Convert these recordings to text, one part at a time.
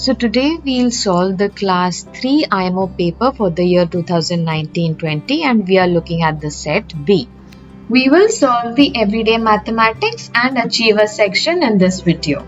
So today we'll solve the class 3 IMO paper for the year 2019-20 and we are looking at the set B. We will solve the everyday mathematics and achiever section in this video.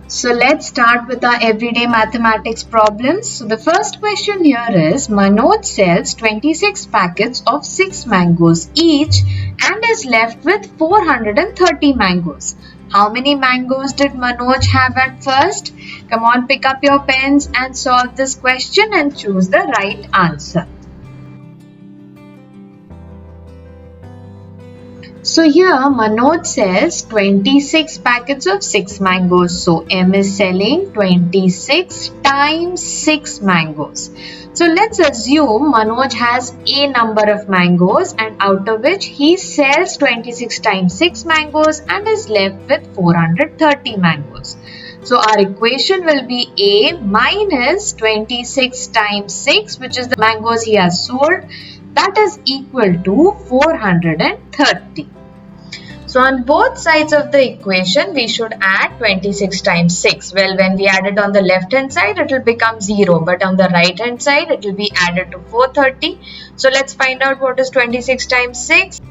So let's start with our everyday mathematics problems. So the first question here is Manoj sells 26 packets of 6 mangoes each and is left with 430 mangoes. How many mangoes did Manoj have at first? Come on, pick up your pens and solve this question and choose the right answer. So here Manoj sells 26 packets of 6 mangoes. So M is selling 26 times 6 mangoes. So let's assume Manoj has a number of mangoes and out of which he sells 26 times 6 mangoes and is left with 430 mangoes. So our equation will be A minus 26 times 6, which is the mangoes he has sold, that is equal to 430. So on both sides of the equation, we should add 26 times 6. Well, when we add it on the left hand side, it will become 0. But on the right hand side, it will be added to 430. So let's find out what is 26 times 6.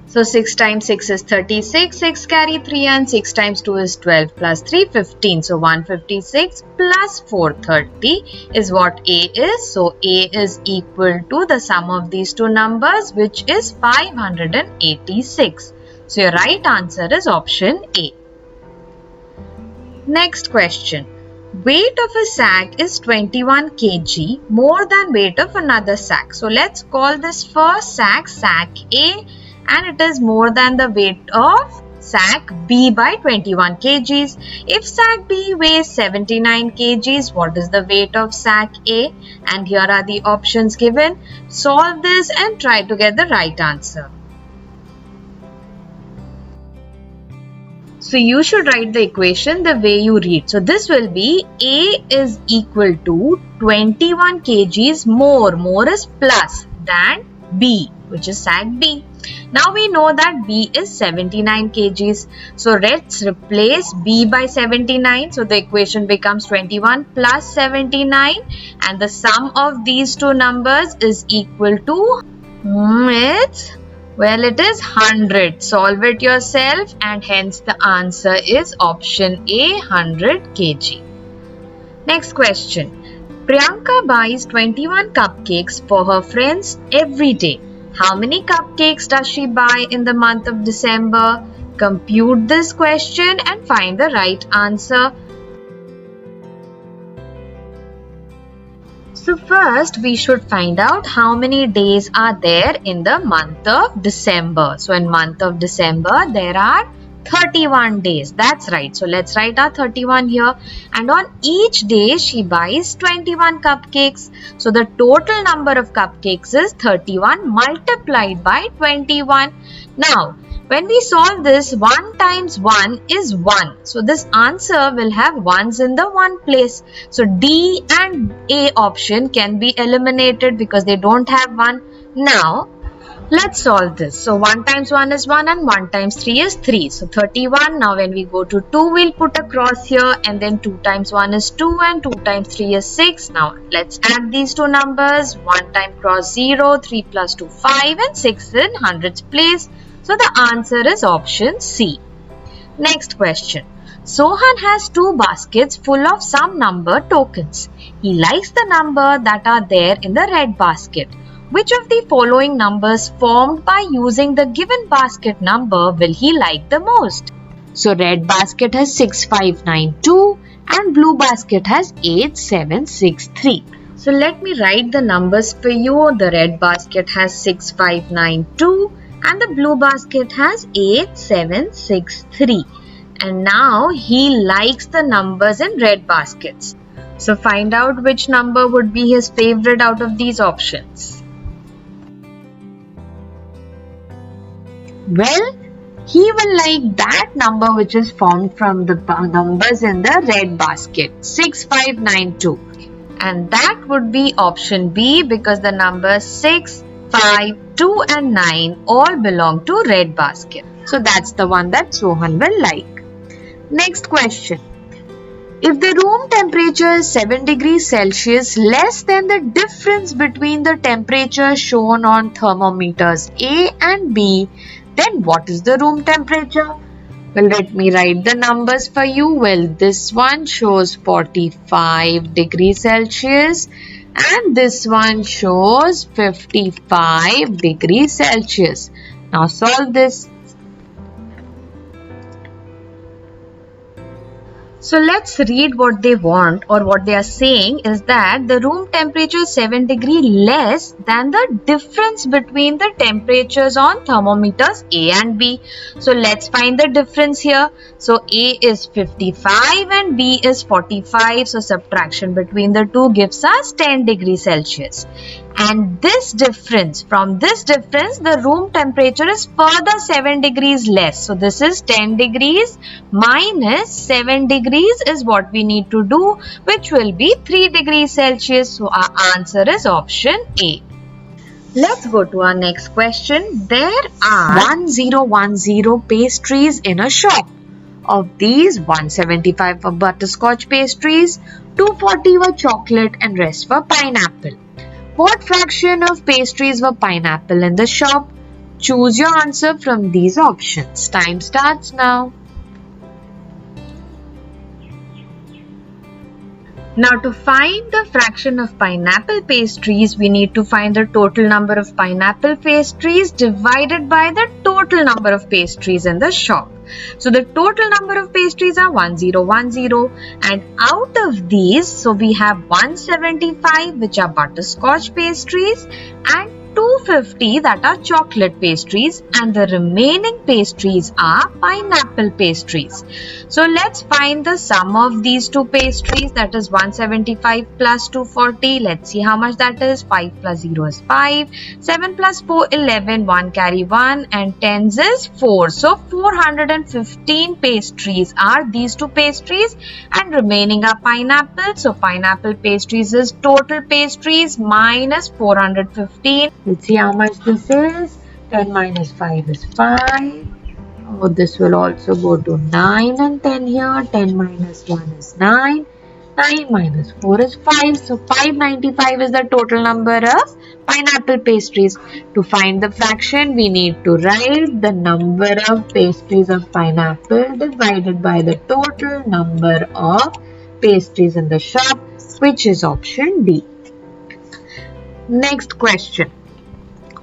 So 6 times 6 is 36, 6 carry 3 and 6 times 2 is 12 plus 3, 15. So 156 plus 430 is what A is. So A is equal to the sum of these two numbers, which is 586. So your right answer is option A. Next question. Weight of a sack is 21 kg more than weight of another sack. So let's call this first sack A and it is more than the weight of sack B by 21 kgs. If sack B weighs 79 kgs, what is the weight of sack A? And here are the options given. Solve this and try to get the right answer. So you should write the equation the way you read. So this will be A is equal to 21 kgs more is plus than B, which is sack B. Now we know that B is 79 kgs. So let's replace B by 79. So the equation becomes 21 plus 79 and the sum of these two numbers is equal to it is 100. Solve it yourself and hence the answer is option A, 100 kg. Next question. Priyanka buys 21 cupcakes for her friends every day. How many cupcakes does she buy in the month of December? Compute this question and find the right answer. So first we should find out how many days are there in the month of December. So in month of December there are 31 days. That's right. So let's write our 31 here. And on each day she buys 21 cupcakes. So the total number of cupcakes is 31 multiplied by 21. Now when we solve this, 1 times 1 is 1. So this answer will have 1s in the one place. So D and A option can be eliminated because they don't have 1. Now let's solve this. So 1 times 1 is 1 and 1 times 3 is 3. So 31. Now when we go to 2, we'll put a cross here and then 2 times 1 is 2 and 2 times 3 is 6. Now let's add these two numbers. 1 time cross 0, 3 plus 2, 5 and 6 in hundreds place. So the answer is option C. Next question. Sohan has 2 baskets full of some number tokens. He likes the number that are there in the red basket. Which of the following numbers formed by using the given basket number will he like the most? So red basket has 6592 and blue basket has 8763. So let me write the numbers for you. The red basket has 6592 and the blue basket has 8763. And now he likes the numbers in red baskets. So find out which number would be his favorite out of these options. Well, he will like that number which is formed from the numbers in the red basket, 6592. And that would be option B because the numbers 6, 5, 2 and 9 all belong to red basket. So that's the one that Sohan will like. Next question. If the room temperature is 7 degrees Celsius less than the difference between the temperatures shown on thermometers A and B, then what is the room temperature? Well, let me write the numbers for you. Well, this one shows 45 degrees Celsius and this one shows 55 degrees Celsius. Now solve this. So let's read what they want, or what they are saying is that the room temperature is 7 degrees less than the difference between the temperatures on thermometers A and B. So let's find the difference here. So A is 55 and B is 45. So subtraction between the two gives us 10 degrees Celsius. And this difference, from this difference, the room temperature is further 7 degrees less. So this is 10 degrees minus 7 degrees is what we need to do, which will be 3 degrees Celsius. So our answer is option A. Let's go to our next question. There are 1010 pastries in a shop. Of these, 175 were butterscotch pastries, 240 were chocolate and rest were pineapple. What fraction of pastries were pineapple in the shop? Choose your answer from these options. Time starts now. Now to find the fraction of pineapple pastries, we need to find the total number of pineapple pastries divided by the total number of pastries in the shop. So the total number of pastries are 1010, and out of these, so we have 175 which are butterscotch pastries and 250 that are chocolate pastries, and the remaining pastries are pineapple pastries. So let's find the sum of these two pastries, that is 175 plus 240. Let's see how much that is. 5 plus 0 is 5, 7 plus 4 11, 1 carry 1 and 10s is 4. So 415 pastries are these two pastries and remaining are pineapple. So pineapple pastries is total pastries minus 415. Let's see how much this is. 10 minus 5 is 5. Oh, this will also go to 9 and 10 here. 10 minus 1 is 9. 9 minus 4 is 5. So 595 is the total number of pineapple pastries. To find the fraction, we need to write the number of pastries of pineapple divided by the total number of pastries in the shop, which is option D. Next question.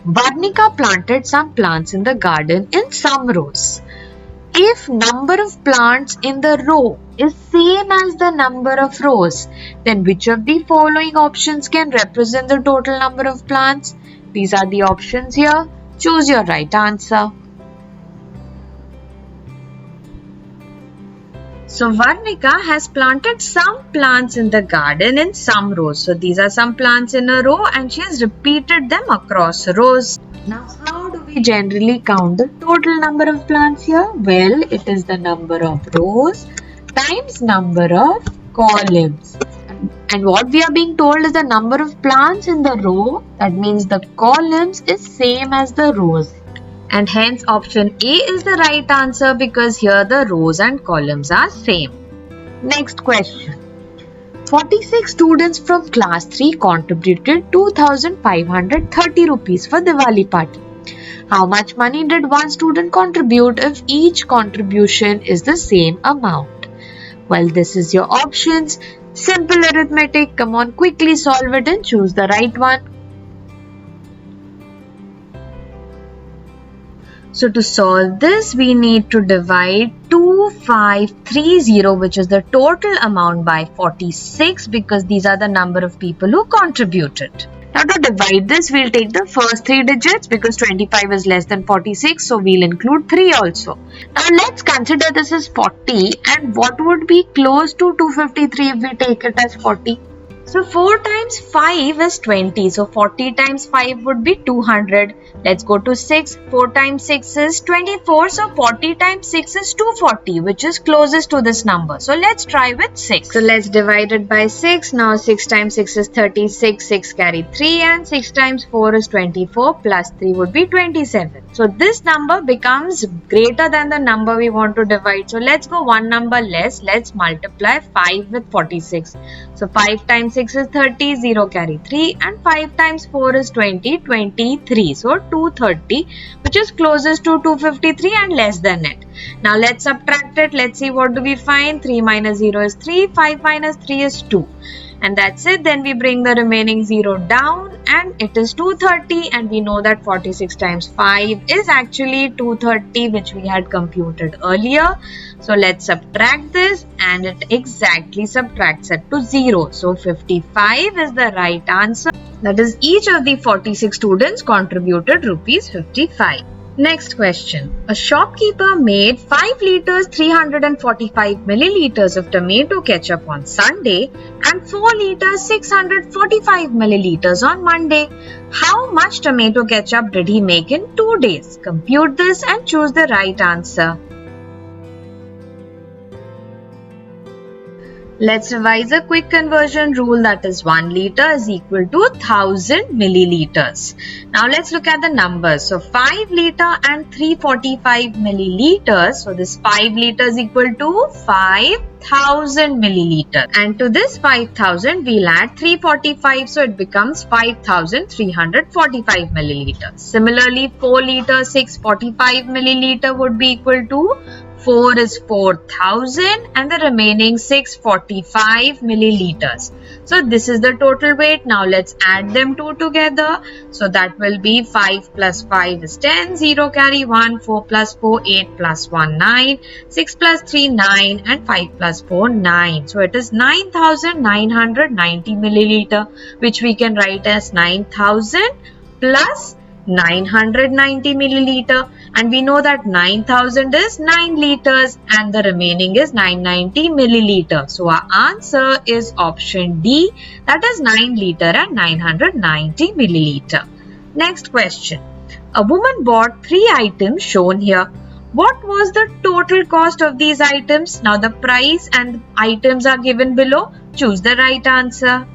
Varnika planted some plants in the garden in some rows. If number of plants in the row is same as the number of rows, then which of the following options can represent the total number of plants? These are the options here. Choose your right answer. So Varnika has planted some plants in the garden in some rows. So these are some plants in a row and she has repeated them across rows. Now how do we generally count the total number of plants here? Well, it is the number of rows times number of columns. And what we are being told is the number of plants in the row. That means the columns is same as the rows. And hence option A is the right answer because here the rows and columns are same. Next question. 46 students from class 3 contributed 2,530 rupees for Diwali party. How much money did one student contribute if each contribution is the same amount? Well, this is your options. Simple arithmetic. Come on, quickly solve it and choose the right one. So to solve this, we need to divide 2530, which is the total amount, by 46 because these are the number of people who contributed. Now to divide this, we'll take the first 3 digits because 25 is less than 46. So we'll include 3 also. Now let's consider this is 40 and what would be close to 253 if we take it as 40? So 4 times 5 is 20. So 40 times 5 would be 200. Let's go to 6. 4 times 6 is 24. So 40 times 6 is 240, which is closest to this number. So let's try with 6. So let's divide it by 6. Now 6 times 6 is 36. 6 carry 3 and 6 times 4 is 24 plus 3 would be 27. So this number becomes greater than the number we want to divide. So let's go one number less. Let's multiply 5 with 46. So 5 times 6 is 30, 0 carry 3 and 5 times 4 is 20, 23. So 230, which is closest to 253 and less than it. Now let's subtract it. Let's see what do we find. 3 minus 0 is 3, 5 minus 3 is 2. And that's it. Then we bring the remaining 0 down and it is 230, and we know that 46 times 5 is actually 230, which we had computed earlier. So let's subtract this and it exactly subtracts it to 0. So 55 is the right answer. That is, each of the 46 students contributed rupees 55. Next question. A shopkeeper made 5 liters 345 milliliters of tomato ketchup on Sunday and 4 liters 645 milliliters on Monday. How much tomato ketchup did he make in 2 days? Compute this and choose the right answer. Let's revise a quick conversion rule, that is 1 liter is equal to 1000 milliliters. Now let's look at the numbers. So 5 liter and 345 milliliters. So this 5 liters equal to 5000 milliliters. And to this 5000 we'll add 345. So it becomes 5345 milliliters. Similarly 4 liter 645 milliliter would be equal to 4 is 4000 and the remaining 645 milliliters. So this is the total weight. Now let's add them two together. So that will be 5 plus 5 is 10, 0 carry 1, 4 plus 4, 8 plus 1, 9, 6 plus 3, 9 and 5 plus 4, 9. So it is 9990 milliliter, which we can write as 9000 plus 990 milliliter, and we know that 9000 is 9 liters and the remaining is 990 milliliter. So our answer is option D, that is 9 liter and 990 milliliter. Next question. A woman bought 3 items shown here. What was the total cost of these items? Now the price and items are given below. Choose the right answer.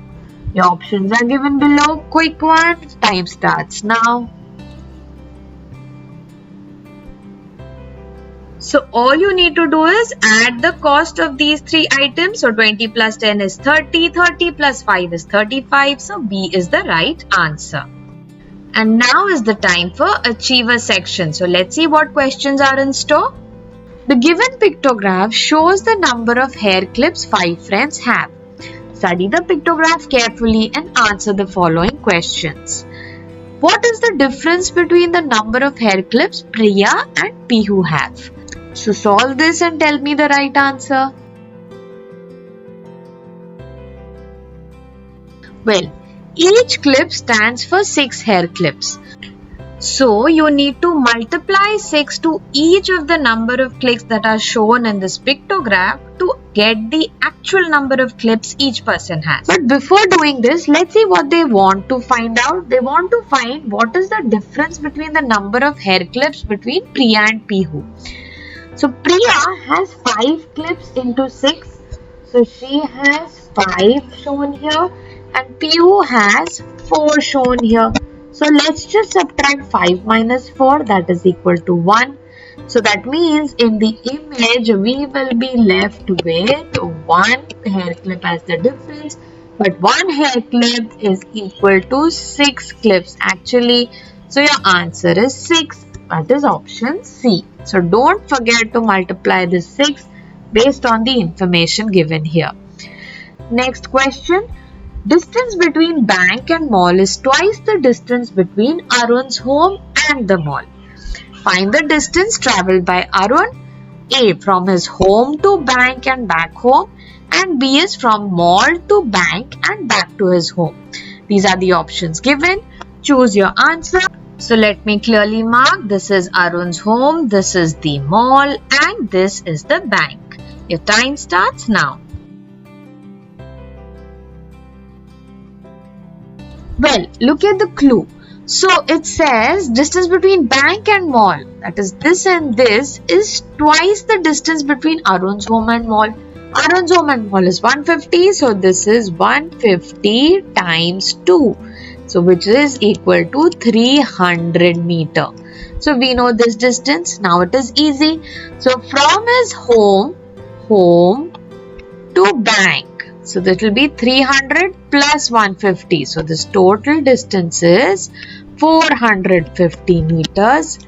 Your options are given below. Quick one. Time starts now. So all you need to do is add the cost of these 3 items. So 20 plus 10 is 30, 30 plus 5 is 35. So B is the right answer. And now is the time for Achiever section. So let's see what questions are in store. The given pictograph shows the number of hair clips 5 friends have. Study the pictograph carefully and answer the following questions. What is the difference between the number of hair clips Priya and Pihu have? So solve this and tell me the right answer. Well, each clip stands for 6 hair clips. So you need to multiply 6 to each of the number of clips that are shown in this pictograph to get the actual number of clips each person has. But before doing this, let's see what they want to find out. They want to find what is the difference between the number of hair clips between Priya and Pihu. So Priya has 5 clips into 6. So she has 5 shown here and Pihu has 4 shown here. So let's just subtract 5 minus 4, that is equal to 1. So that means in the image we will be left with 1 hair clip as the difference. But 1 hair clip is equal to 6 clips actually. So your answer is 6. That is option C. So don't forget to multiply this 6 based on the information given here. Next question. Distance between bank and mall is twice the distance between Arun's home and the mall. Find the distance travelled by Arun. A, from his home to bank and back home, and B is from mall to bank and back to his home. These are the options given. Choose your answer. So let me clearly mark, this is Arun's home, this is the mall and this is the bank. Your time starts now. Well, look at the clue. So it says distance between bank and mall, that is this and this, is twice the distance between Arun's home and mall. Arun's home and mall is 150, so this is 150 times 2. So which is equal to 300 meter. So we know this distance. Now it is easy. So from his home to bank. So this will be 300 plus 150. So this total distance is 450 meters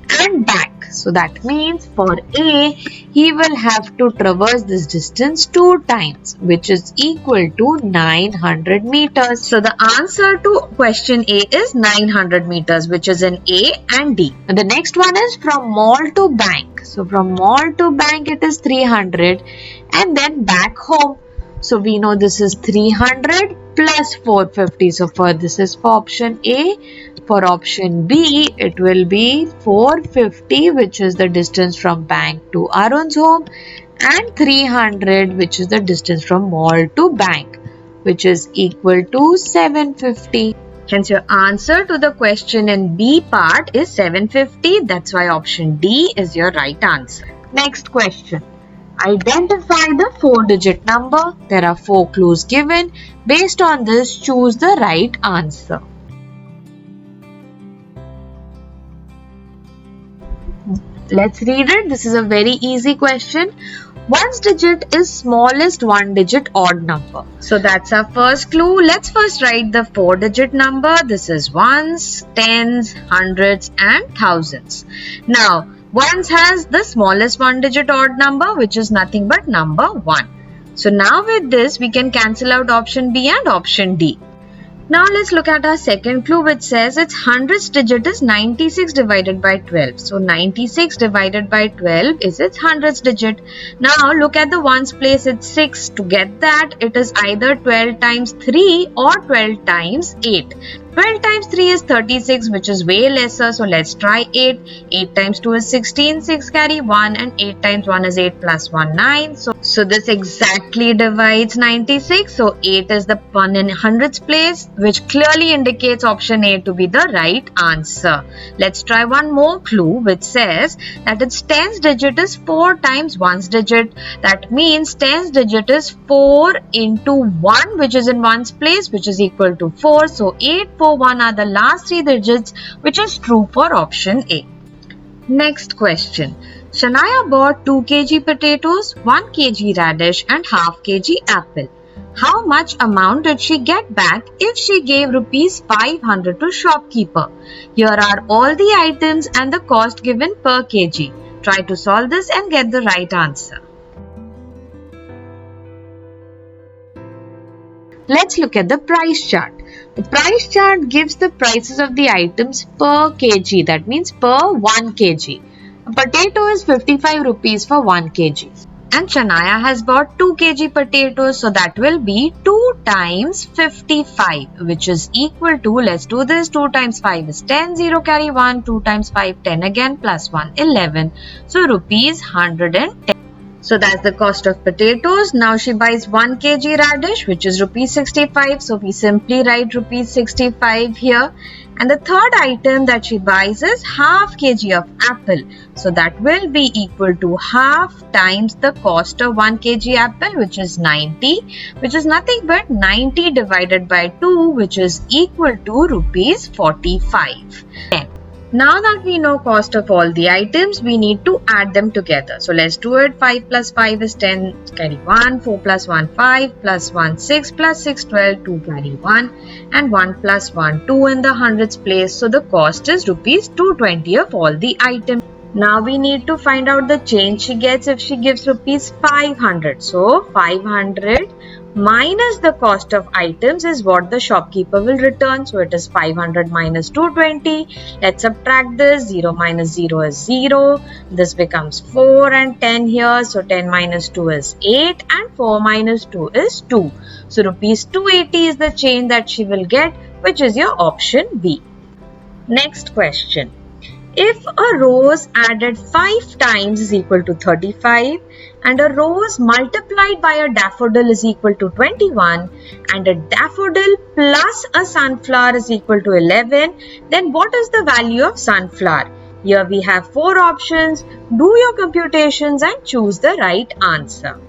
and back. So that means for A, he will have to traverse this distance 2 times, which is equal to 900 meters. So the answer to question A is 900 meters, which is in A and D. And the next one is from mall to bank. So from mall to bank it is 300 and then back home. So we know this is 300 plus 450. So for this is for option A. For option B, it will be 450, which is the distance from bank to Arun's home, and 300, which is the distance from mall to bank, which is equal to 750. Hence your answer to the question in B part is 750. That's why option D is your right answer. Next question. Identify the 4-digit number. There are 4 clues given. Based on this, choose the right answer. Let's read it. This is a very easy question. One's digit is smallest 1-digit odd number. So that's our first clue. Let's first write the 4-digit number. This is ones, tens, hundreds and thousands. Now, ones has the smallest 1-digit odd number, which is nothing but number 1. So now with this, we can cancel out option B and option D. Now let's look at our second clue, which says its hundredths digit is 96 divided by 12. So 96 divided by 12 is its hundredths digit. Now look at the ones place, it's 6. To get that, it is either 12 times 3 or 12 times 8. 12 times 3 is 36, which is way lesser. So let's try 8. 8 times 2 is 16. 6 carry 1 and 8 times 1 is 8 plus 1 9. So this exactly divides 96. So 8 is the one in hundredths place, which clearly indicates option A to be the right answer. Let's try one more clue, which says that its tens digit is 4 times ones digit. That means tens digit is 4 into 1, which is in ones place, which is equal to 4. So 8, 4, 1 are the last 3 digits, which is true for option A. Next question. Shania bought 2 kg potatoes, 1 kg radish and half kg apple. How much amount did she get back if she gave rupees 500 to shopkeeper? Here are all the items and the cost given per kg. Try to solve this and get the right answer. Let's look at the price chart. The price chart gives the prices of the items per kg, that means per 1 kg. A potato is 55 rupees for 1 kg. And Shania has bought 2 kg potatoes, so that will be 2 times 55, which is equal to, let's do this, 2 times 5 is 10, 0 carry 1, 2 times 5, 10 again, plus 1, 11. So rupees 110. So that's the cost of potatoes. Now she buys 1 kg radish, which is rupees 65. So we simply write rupees 65 here. And the third item that she buys is half kg of apple. So that will be equal to half times the cost of 1 kg apple, which is 90, which is nothing but 90 divided by 2, which is equal to rupees 45. Now that we know cost of all the items, we need to add them together. So let's do it. 5 plus 5 is 10, carry 1. 4 plus 1, 5, plus 1, 6, plus 6, 12, 2 carry 1. And 1 plus 1, 2 in the hundredths place. So the cost is rupees 220 of all the items. Now we need to find out the change she gets if she gives rupees 500. So 500 minus the cost of items is what the shopkeeper will return. So it is 500 minus 220. Let's subtract this. 0 minus 0 is 0. This becomes 4 and 10 here. So 10 minus 2 is 8 and 4 minus 2 is 2. So rupees 280 is the change that she will get, which is your option B. Next question. If a rose added 5 times is equal to 35 and a rose multiplied by a daffodil is equal to 21 and a daffodil plus a sunflower is equal to 11, then what is the value of sunflower? Here we have 4 options. Do your computations and choose the right answer.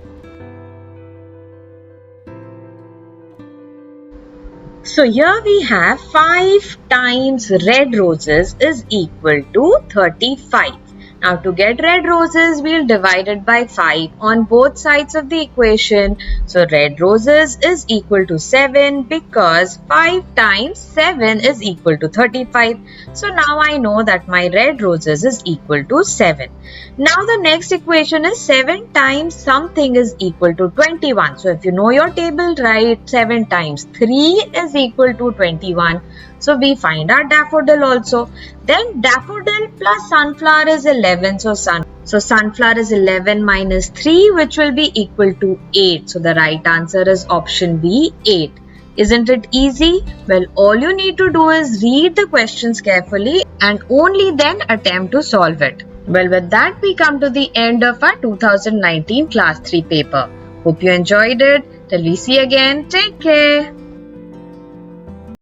So here we have 5 times red roses is equal to 35. Now to get red roses, we'll divide it by 5 on both sides of the equation. So red roses is equal to 7 because 5 times 7 is equal to 35. So now I know that my red roses is equal to 7. Now the next equation is 7 times something is equal to 21. So if you know your table right, 7 times 3 is equal to 21. So we find our daffodil also. Then daffodil plus sunflower is 11. So sunflower is 11 minus 3, which will be equal to 8. So the right answer is option B, 8. Isn't it easy? Well, all you need to do is read the questions carefully and only then attempt to solve it. Well, with that, we come to the end of our 2019 Class 3 paper. Hope you enjoyed it. Till we see again, take care.